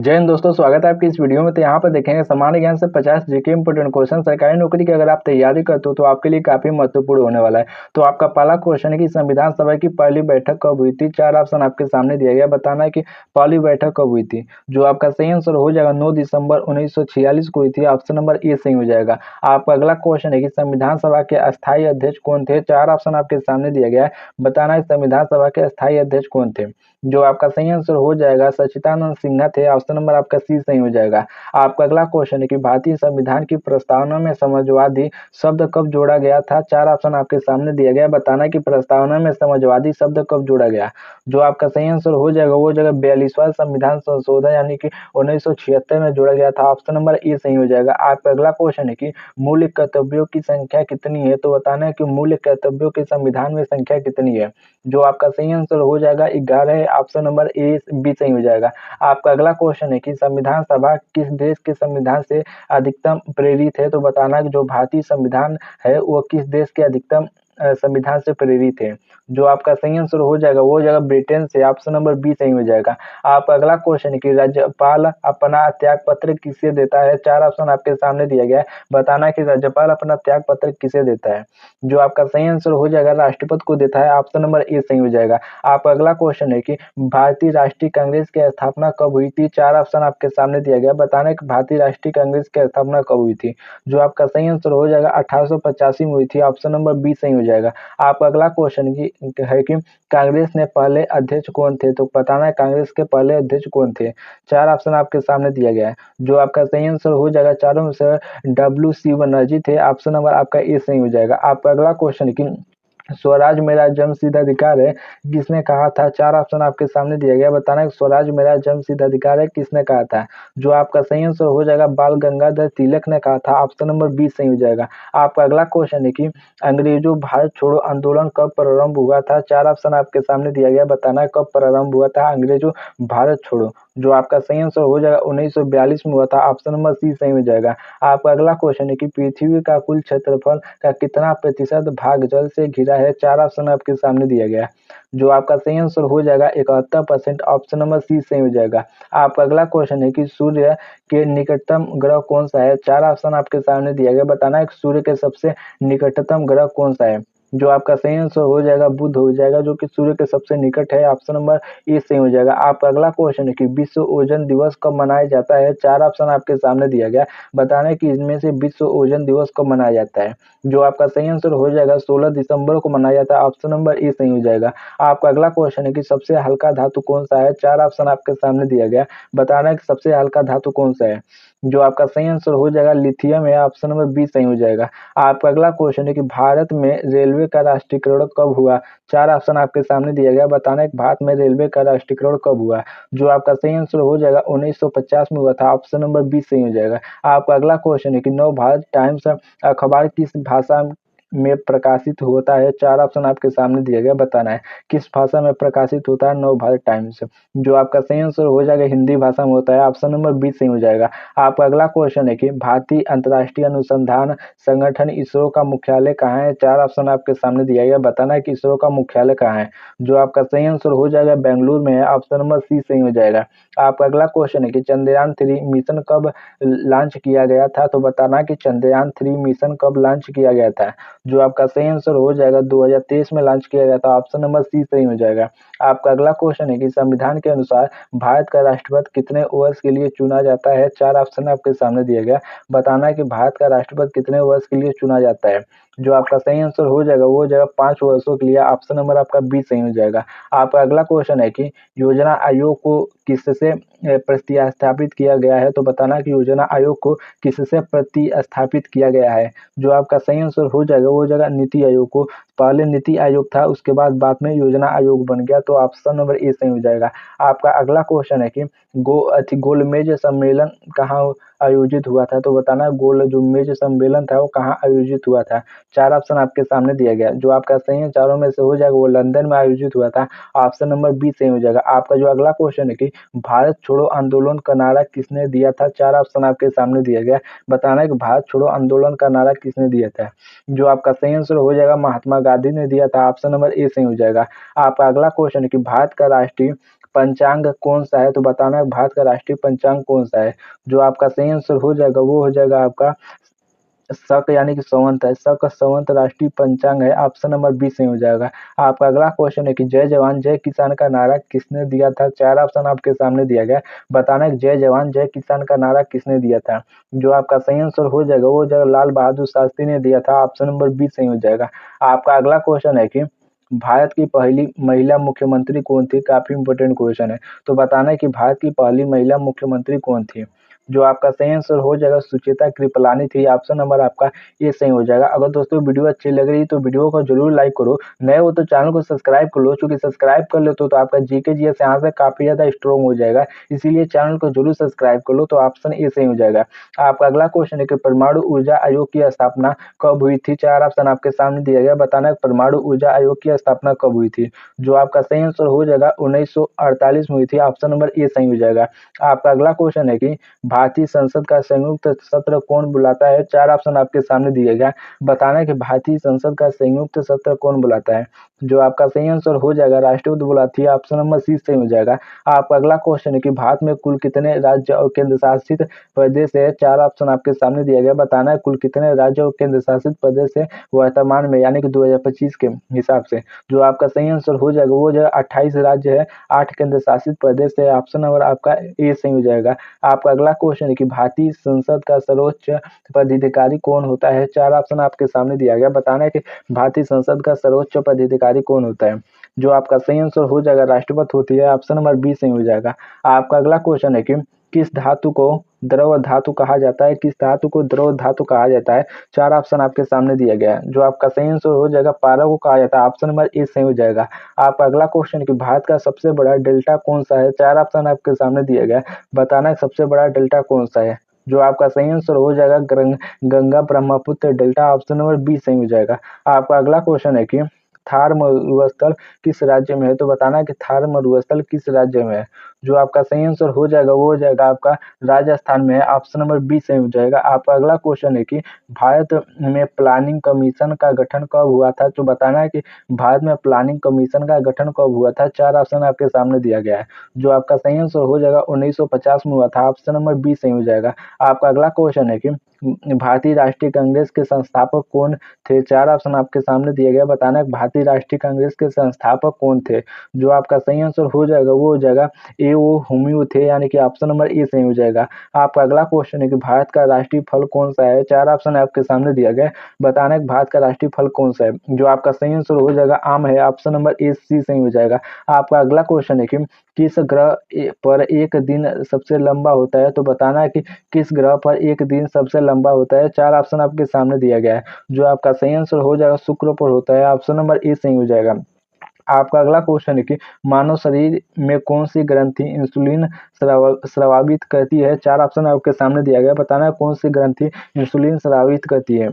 जय हिंद दोस्तों, स्वागत है आपकी इस वीडियो में। तो यहाँ पर देखेंगे सामान्य ज्ञान से 50 जीके इंपोर्टेंट क्वेश्चन सरकारी नौकरी की अगर आप तैयारी करते हो तो आपके लिए काफी महत्वपूर्ण होने वाला है। तो आपका पहला क्वेश्चन है कि संविधान सभा की पहली बैठक कब हुई थी। चार ऑप्शन आपके सामने दिया गया, बताना है कि पहली बैठक कब हुई थी। जो आपका सही आंसर हो जाएगा 9 दिसंबर 1946 को हुई थी। ऑप्शन नंबर ए सही हो जाएगा। आपका अगला क्वेश्चन है कि संविधान सभा के अस्थायी अध्यक्ष कौन थे। चार ऑप्शन आपके सामने दिया गया है, बताना है संविधान सभा के अस्थायी अध्यक्ष कौन थे। जो आपका सही आंसर हो जाएगा सच्चिदानंद सिन्हा थे। ऑप्शन नंबर आपका सी सही हो जाएगा। आपका अगला क्वेश्चन है कि भारतीय संविधान की प्रस्तावना में समाजवादी शब्द कब जोड़ा गया था। चार ऑप्शन आपके सामने दिया गया, बताना है कि प्रस्तावना में समाजवादी शब्द कब जोड़ा गया। जो आपका सही आंसर हो जाएगा वो जगह 42वां संविधान संशोधन यानी कि 1976 में जोड़ा गया था। ऑप्शन नंबर ए सही हो जाएगा। आपका अगला क्वेश्चन है कि मूल कर्तव्यों की संख्या कितनी है। तो बताना है कि मूल कर्तव्यों के संविधान में संख्या कितनी है। जो आपका सही आंसर हो जाएगा 11 है। ऑप्शन नंबर ए बी सही हो जाएगा। आपका अगला क्वेश्चन है कि संविधान सभा किस देश के संविधान से अधिकतम प्रेरित है। तो बताना कि जो भारतीय संविधान है वो किस देश के अधिकतम संविधान से प्रेरित है। जो आपका सही आंसर हो जाएगा वो जगह ब्रिटेन से। ऑप्शन नंबर बी सही हो जाएगा। आपका अगला क्वेश्चन है कि राज्यपाल अपना त्याग पत्र किसे देता है। चार ऑप्शन आपके सामने दिया गया है, बताना कि राज्यपाल अपना त्याग पत्र किसे देता है। जो आपका सही आंसर हो जाएगा राष्ट्रपति को देता है। ऑप्शन नंबर ए सही हो जाएगा। आपका अगला क्वेश्चन है कि भारतीय राष्ट्रीय कांग्रेस की स्थापना कब हुई थी। चार ऑप्शन आपके सामने दिया गया, बताना है कि भारतीय राष्ट्रीय कांग्रेस की स्थापना कब हुई थी। जो आपका सही आंसर हो जाएगा 1885 में हुई थी। ऑप्शन नंबर बी सही हो जाएगा। आपका अगला क्वेश्चन है कि कांग्रेस ने पहले अध्यक्ष कौन थे। तो बताना है कांग्रेस के पहले अध्यक्ष कौन थे। चार ऑप्शन आपके सामने दिया गया है। जो आपका सही आंसर हो जाएगा चारों में से डब्ल्यू.सी. बनर्जी थे। ऑप्शन नंबर आपका ए सही हो जाएगा। आपका अगला क्वेश्चन है कि स्वराज मेरा जन्मसिद्ध अधिकार है किसने कहा था। चार ऑप्शन आपके सामने दिया गया, बताना है स्वराज मेरा जन्मसिद्ध अधिकार है किसने कहा था। जो आपका सही आंसर हो जाएगा बाल गंगाधर तिलक ने कहा था। ऑप्शन नंबर बी सही हो जाएगा। आपका अगला क्वेश्चन है कि अंग्रेजों भारत छोड़ो आंदोलन कब प्रारंभ हुआ था। चार ऑप्शन आपके सामने दिया गया, बताना है कब प्रारंभ हुआ था अंग्रेजों भारत छोड़ो। जो आपका सही आंसर हो जाएगा 1942 में हुआ था। ऑप्शन नंबर सी सही हो जाएगा। आपका अगला क्वेश्चन है कि पृथ्वी का कुल क्षेत्रफल का कितना प्रतिशत भाग जल से घिरा है। चार ऑप्शन आपके सामने दिया गया है। जो आपका सही आंसर हो जाएगा 71%। ऑप्शन नंबर सी सही हो जाएगा। आपका अगला क्वेश्चन है कि सूर्य के निकटतम ग्रह कौन सा है। चार ऑप्शन आपके सामने दिया गया, बताना है सूर्य के सबसे निकटतम ग्रह कौन सा है। जो आपका सही आंसर हो जाएगा बुध हो जाएगा, जो कि सूर्य के सबसे निकट है। ऑप्शन नंबर ए सही हो जाएगा। आपका अगला क्वेश्चन है कि विश्व ओजोन दिवस कब मनाया जाता है। चार ऑप्शन आपके सामने दिया गया, बताना है कि इनमें से विश्व ओजोन दिवस कब मनाया जाता है। जो आपका सही आंसर हो जाएगा 16 दिसंबर को मनाया जाता है। ऑप्शन नंबर ए सही हो जाएगा। आपका अगला क्वेश्चन है कि सबसे हल्का धातु कौन सा है। चार ऑप्शन आपके सामने दिया गया, बताना है कि सबसे हल्का धातु कौन सा है। जो आपका सही आंसर हो जाएगा लिथियम है। ऑप्शन नंबर बी सही हो जाएगा। आपका अगला क्वेश्चन है कि भारत में रेलवे का राष्ट्रीयकरण कब हुआ। चार ऑप्शन आपके सामने दिया गया, बताना है कि भारत में रेलवे का राष्ट्रीयकरण कब हुआ। जो आपका सही आंसर हो जाएगा 1950 में हुआ था। ऑप्शन नंबर बी सही हो जाएगा। आपका अगला क्वेश्चन है कि नव भारत टाइम्स अखबार किस भाषा में प्रकाशित होता है। चार ऑप्शन आपके सामने दिया गया, बताना है किस भाषा में प्रकाशित होता है नव भारत टाइम्स। जो आपका सही आंसर हो जाएगा हिंदी भाषा में होता है। ऑप्शन नंबर बी सही हो जाएगा। आपका अगला क्वेश्चन है कि भारतीय अंतर्राष्ट्रीय अनुसंधान संगठन इसरो का मुख्यालय कहाँ है। चार ऑप्शन आपके सामने दिया गया, बताना है कि इसरो का मुख्यालय कहाँ है। जो आपका सही आंसर हो जाएगा बेंगलुरु में है। ऑप्शन नंबर सी सही हो जाएगा। आपका अगला क्वेश्चन है कि चंद्रयान 3 मिशन कब लॉन्च किया गया था। तो बताना कि चंद्रयान 3 मिशन कब लॉन्च किया गया था। जो आपका सही आंसर हो जाएगा 2023 में लॉन्च किया गया था। ऑप्शन नंबर सी सही हो जाएगा। आपका अगला क्वेश्चन है कि संविधान के अनुसार भारत का राष्ट्रपति कितने वर्ष के लिए चुना जाता है। चार ऑप्शन आपके सामने दिया गया, बताना है कि भारत का राष्ट्रपति कितने वर्ष के लिए चुना जाता है। जो आपका सही आंसर हो जाएगा वो जाएगा 5 वर्षों के लिए। ऑप्शन नंबर आपका बी सही हो जाएगा। आपका अगला क्वेश्चन है कि योजना आयोग को किससे प्रतिस्थापित किया गया है। तो बताना कि योजना आयोग को किससे प्रतिस्थापित किया गया है। जो आपका सही आंसर हो जाएगा वो जाएगा नीति आयोग को। पहले नीति आयोग था, उसके बाद में योजना आयोग बन गया। तो ऑप्शन नंबर ए सही हो जाएगा। आपका अगला क्वेश्चन है कि गोलमेज सम्मेलन कहाँ आयोजित हुआ था। तो बताना गोल जो मेज सम्मेलन था वो कहाँ आयोजित हुआ था। चार ऑप्शन आपके सामने दिया गया, जो आपका सही है चारों में से हो जाएगा वो लंदन में आयोजित हुआ था। ऑप्शन नंबर बी सही हो जाएगा। आपका जो अगला क्वेश्चन है कि भारत छोड़ो आंदोलन का नारा किसने दिया था। चार ऑप्शन आपके सामने दिया गया, बताना है कि भारत छोड़ो आंदोलन का नारा किसने दिया था। जो आपका सही आंसर हो जाएगा महात्मा गांधी ने दिया था। ऑप्शन नंबर ए सही हो जाएगा। आपका अगला क्वेश्चन है कि भारत का राष्ट्रीय पंचांग कौन सा है? तो बताना है भारत का राष्ट्रीय पंचांग कौन सा है? जो आपका सही आंसर हो जाएगा वो हो जाएगा आपका शक यानी कि संवत है। शक संवत राष्ट्रीय पंचांग है। ऑप्शन नंबर बी सही हो जाएगा। आपका अगला क्वेश्चन है कि जय जवान जय किसान का नारा किसने दिया था? 4 ऑप्शन आपके सामने दिया गया है। बताना है जय जवान जय किसान का नारा किसने दिया था? जो आपका सही आंसर हो जाएगा वो हो जाएगा लाल बहादुर शास्त्री ने दिया था। ऑप्शन नंबर बी सही हो जाएगा। आपका अगला क्वेश्चन है कि भारत की पहली महिला मुख्यमंत्री कौन थी? काफी इंपॉर्टेंट क्वेश्चन है। तो बताना है कि भारत की पहली महिला मुख्यमंत्री कौन थी? जो आपका सही आंसर हो जाएगा सुचेता कृपलानी थी। ऑप्शन नंबर आपका ये सही हो जाएगा। अगर दोस्तों वीडियो अच्छी लग रही है तो वीडियो को जरूर लाइक करो। नए हो तो चैनल को सब्सक्राइब कर लो, चूंकि सब्सक्राइब कर लो तो आपका जीके जीएस यहाँ से काफी ज्यादा स्ट्रॉन्ग हो जाएगा। इसीलिए चैनल को जरूर सब्सक्राइब कर लो। तो ऑप्शन ए सही हो जाएगा। आपका अगला क्वेश्चन है कि परमाणु ऊर्जा आयोग की स्थापना कब हुई थी? 4 ऑप्शन आपके सामने दिया गया। बताना है परमाणु ऊर्जा आयोग की स्थापना कब हुई थी? जो आपका सही आंसर हो जाएगा 1948 में हुई थी। ऑप्शन नंबर ए सही हो जाएगा। आपका अगला क्वेश्चन है कि भारतीय संसद का संयुक्त सत्र कौन बुलाता है? 4 ऑप्शन आपके सामने दिए गया। बताना है कि भारतीय संसद का संयुक्त सत्र कौन बुलाता है? जो आपका सही आंसर हो जाएगा राष्ट्रपति बुलाती है। ऑप्शन नंबर सी सही हो जाएगा। आपका अगला क्वेश्चन है कि भारत में कुल कितने राज्य और केंद्र शासित प्रदेश है? 4 ऑप्शन आपके सामने दिया गया। बताना है कुल कितने राज्य और केंद्र शासित प्रदेश है वर्तमान में यानी कि 2025 के हिसाब से? जो आपका सही आंसर हो जाएगा वो जो 28 राज्य है, 8 केंद्र शासित प्रदेश है। ऑप्शन नंबर आपका ए सही हो जाएगा। आपका अगला क्वेश्चन है कि भारतीय संसद का सर्वोच्च पदाधिकारी कौन होता है? 4 ऑप्शन आपके सामने दिया गया। बताना है कि भारतीय संसद का सर्वोच्च पदाधिकारी कौन होता है? जो आपका सही आंसर हो जाएगा राष्ट्रपति होती है। ऑप्शन नंबर बी सही हो जाएगा। आपका अगला क्वेश्चन है कि किस धातु को द्रव धातु कहा जाता है? किस धातु को द्रव धातु कहा जाता है? 4 ऑप्शन आपके सामने दिया गया है। जो आपका सही आंसर हो जाएगा पारा को कहा जाता है। ऑप्शन नंबर ए सही हो जाएगा। आपका अगला क्वेश्चन है कि भारत का सबसे बड़ा डेल्टा कौन सा है? 4 ऑप्शन आपके सामने दिया गया है। बताना है सबसे बड़ा डेल्टा कौन सा है? जो आपका सही आंसर हो जाएगा Ganga Brahmaputra delta. Option number B सही हो जाएगा। आपका अगला क्वेश्चन है कि थार मरुस्थल किस राज्य में है? तो बताना है कि थार मरुस्थल किस राज्य में है? जो आपका सही आंसर हो जाएगा वो हो जाएगा आपका राजस्थान में है। ऑप्शन नंबर बी सही हो जाएगा। आपका अगला क्वेश्चन है कि भारत में प्लानिंग कमीशन का गठन कब हुआ था? तो बताना है कि भारत में प्लानिंग कमीशन का गठन कब हुआ था? 4 ऑप्शन आपके सामने दिया गया है। जो आपका सही आंसर हो जाएगा 1950 में हुआ था। ऑप्शन नंबर बी सही हो जाएगा। आपका अगला क्वेश्चन है कि भारतीय राष्ट्रीय कांग्रेस के संस्थापक कौन थे? 4 ऑप्शन आपके सामने दिए गए। बताना है भारतीय राष्ट्रीय कांग्रेस के संस्थापक कौन थे? जो आपका सही आंसर हो जाएगा वो हो जाएगा ए ओ हुमायूं थे यानी कि ऑप्शन नंबर ए सही हो जाएगा। आपका अगला क्वेश्चन है कि भारत का राष्ट्रीय फल कौन सा है? 4 ऑप्शन आपके सामने दिया गया। बताना है भारत का राष्ट्रीय फल कौन सा है? जो आपका सही आंसर हो जाएगा आम है। ऑप्शन नंबर ए सी सही हो जाएगा। आपका अगला क्वेश्चन है कि किस ग्रह पर एक दिन सबसे लंबा होता है? तो बताना है कि किस ग्रह पर एक दिन सबसे लंबा होता है? 4 ऑप्शन आपके सामने दिया गया है। जो आपका सही आंसर हो जाएगा शुक्र पर होता है। ऑप्शन नंबर ए सही हो जाएगा। आपका अगला क्वेश्चन है कि मानव शरीर में कौन सी ग्रंथि इंसुलिन स्रावित करती है? 4 ऑप्शन आपके सामने दिया गया। बताना है कौन सी ग्रंथि इंसुलिन स्रावित करती है?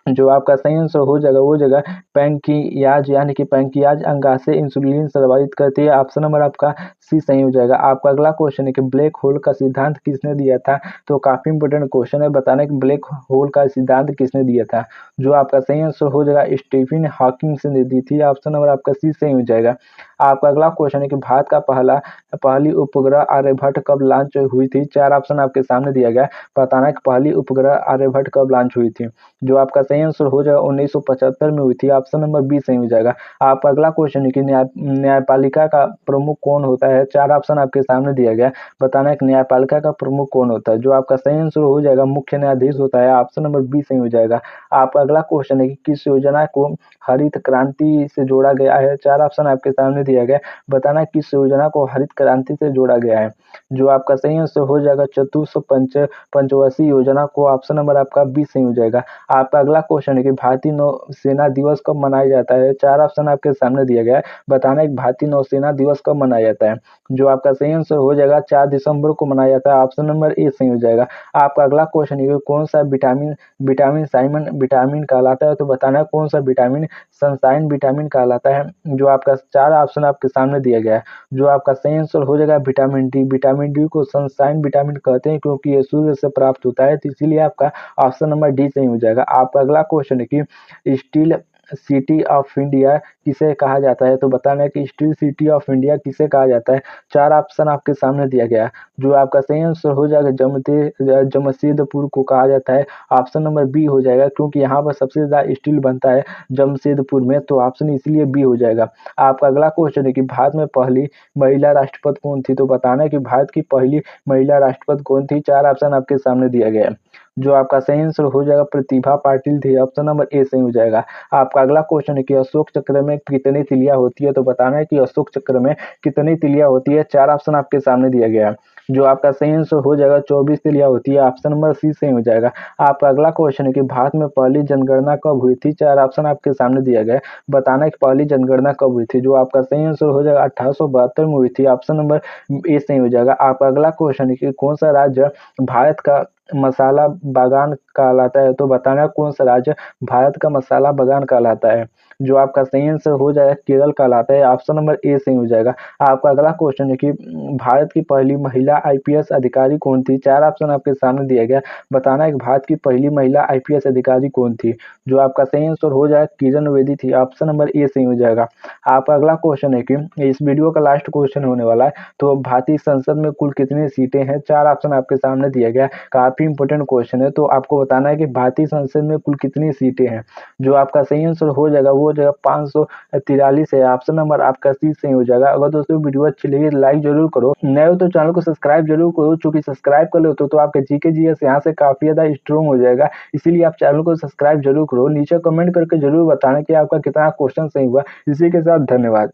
जो आपका सही आंसर हो जाएगा वो जगह पैंक्रियाज यानी कि पैंक्रियाज अंगाशय इंसुलिन स्रावित करती है। ऑप्शन नंबर आपका सी सही हो जाएगा। आपका अगला क्वेश्चन है कि ब्लैक होल का सिद्धांत किसने दिया था? तो काफी इंपोर्टेंट क्वेश्चन है। बताना है कि ब्लैक होल का सिद्धांत किसने दिया था? जो आपका सही आंसर हो जाएगा स्टीफन हॉकिंग ने दी थी। ऑप्शन नंबर आपका सी सही हो जाएगा। आपका अगला क्वेश्चन है कि भारत का पहली उपग्रह आर्यभट्ट कब लॉन्च हुई थी? 4 ऑप्शन आपके सामने दिया गया। बताना है कि पहली उपग्रह आर्यभट्ट कब लॉन्च हुई थी? जो आपका सही आंसर हो जाएगा 1975 में हुई थी। ऑप्शन नंबर बी सही हो जाएगा। आपका अगला क्वेश्चन है कि न्यायपालिका का प्रमुख कौन होता है? 4 ऑप्शन आपके सामने दिया गया। बताना है कि न्यायपालिका का प्रमुख कौन होता है? जो आपका सही आंसर हो जाएगा मुख्य न्यायाधीश होता है। ऑप्शन नंबर बी सही हो जाएगा। आपका अगला क्वेश्चन है कि किस योजना को हरित क्रांति से जोड़ा गया है? 4 ऑप्शन आपके सामने दिया गया। बताना है किस योजना को हरित क्रांति से जोड़ा गया है? जो आपका सही आंसर हो जाएगा पंचवर्षीय योजना को। ऑप्शन नंबर आपका बी सही हो जाएगा। आपका अगला क्वेश्चन है कि भारतीय नौसेना दिवस कब मनाया जाता है? 4 ऑप्शन आपके सामने दिया गया है। बताना है भारतीय नौसेना दिवस कब मनाया जाता है? जो आपका सही आंसर हो जाएगा 4 दिसंबर को मनाया जाता है। ऑप्शन नंबर ए सही हो जाएगा। आपका अगला क्वेश्चन है कि कौन सा विटामिन विटामिन साइमन विटामिन कहलाता है? तो बताना है कौन सा विटामिन सनसाइन विटामिन कहलाता है? जो आपका 4 ऑप्शन आपके सामने दिया गया है। जो आपका सही आंसर हो जाएगा विटामिन डी। विटामिन डी को सनसाइन विटामिन कहते हैं क्योंकि ये सूर्य से प्राप्त होता है, तो इसीलिए आपका ऑप्शन नंबर डी सही हो जाएगा। आपका अगला क्वेश्चन है कि स्टील सिटी ऑफ इंडिया किसे कहा जाता है? तो बताना है कि स्टील सिटी ऑफ इंडिया किसे कहा जाता है। 4 ऑप्शन आपके सामने दिया गया है। जो आपका सही आंसर हो जाएगा जमशेदपुर को कहा जाता है। ऑप्शन नंबर बी हो जाएगा, क्योंकि यहाँ पर सबसे ज़्यादा स्टील बनता है जमशेदपुर में, तो ऑप्शन इसलिए बी हो जाएगा। आपका अगला क्वेश्चन है कि भारत में पहली महिला राष्ट्रपति कौन थी? तो बताना है कि भारत की पहली महिला राष्ट्रपति कौन थी। 4 ऑप्शन आपके सामने दिया गया है। जो आपका सही आंसर हो जाएगा प्रतिभा पाटिल थी। ऑप्शन नंबर ए सही हो जाएगा। आपका अगला क्वेश्चन है कि अशोक चक्र में कितनी तिलिया होती है? तो बताना है कि अशोक चक्र में कितनी तिलिया होती है। 4 ऑप्शन आपके सामने दिया गया है। जो आपका सही आंसर हो जाएगा 24 तिलिया होती है। ऑप्शन नंबर सी सही हो जाएगा। आपका अगला क्वेश्चन है कि भारत में पहली जनगणना कब हुई थी? 4 ऑप्शन आपके सामने दिया गया है। बताना है कि पहली जनगणना कब हुई थी। जो आपका सही आंसर हो जाएगा 1872 में हुई थी। ऑप्शन नंबर ए सही हो जाएगा। आपका अगला क्वेश्चन है कि कौन सा राज्य भारत का मसाला बागान कहलाता है? तो बताना है कौन सा राज्य भारत का मसाला बागान कहलाता है। जो आपका सही आंसर हो जाएगा केरल कहलाता है। ऑप्शन नंबर ए सही हो जाएगा। आपका अगला क्वेश्चन है कि भारत की पहली महिला आईपीएस अधिकारी कौन थी? 4 ऑप्शन आपके सामने दिया गया। बताना है कि भारत की पहली महिला आईपीएस अधिकारी कौन थी। जो आपका सही आंसर हो जाएगा किरण बेदी थी। ऑप्शन नंबर ए सही हो जाएगा। आपका अगला क्वेश्चन है कि इस वीडियो का लास्ट क्वेश्चन होने वाला है, तो भारतीय संसद में कुल कितनी सीटें हैं? 4 ऑप्शन आपके सामने दिया गया है। काफी इंपॉर्टेंट क्वेश्चन है, तो आपको बताना है कि भारतीय संसद में कुल कितनी सीटें हैं। जो आपका सही आंसर हो जाएगा वो हो जाएगा 543 है। ऑप्शन नंबर आपका सी सही हो जाएगा। अगर दोस्तों वीडियो अच्छी लगी तो लाइक जरूर करो, नए हो तो चैनल को सब्सक्राइब जरूर करो, चूंकि सब्सक्राइब कर लो तो आपके जीके जीएस यहाँ से काफी ज्यादा स्ट्रॉन्ग हो जाएगा। इसीलिए आप चैनल को सब्सक्राइब जरूर करो। नीचे कमेंट करके जरूर बताना कि आपका कितना क्वेश्चन सही हुआ। इसी के साथ धन्यवाद।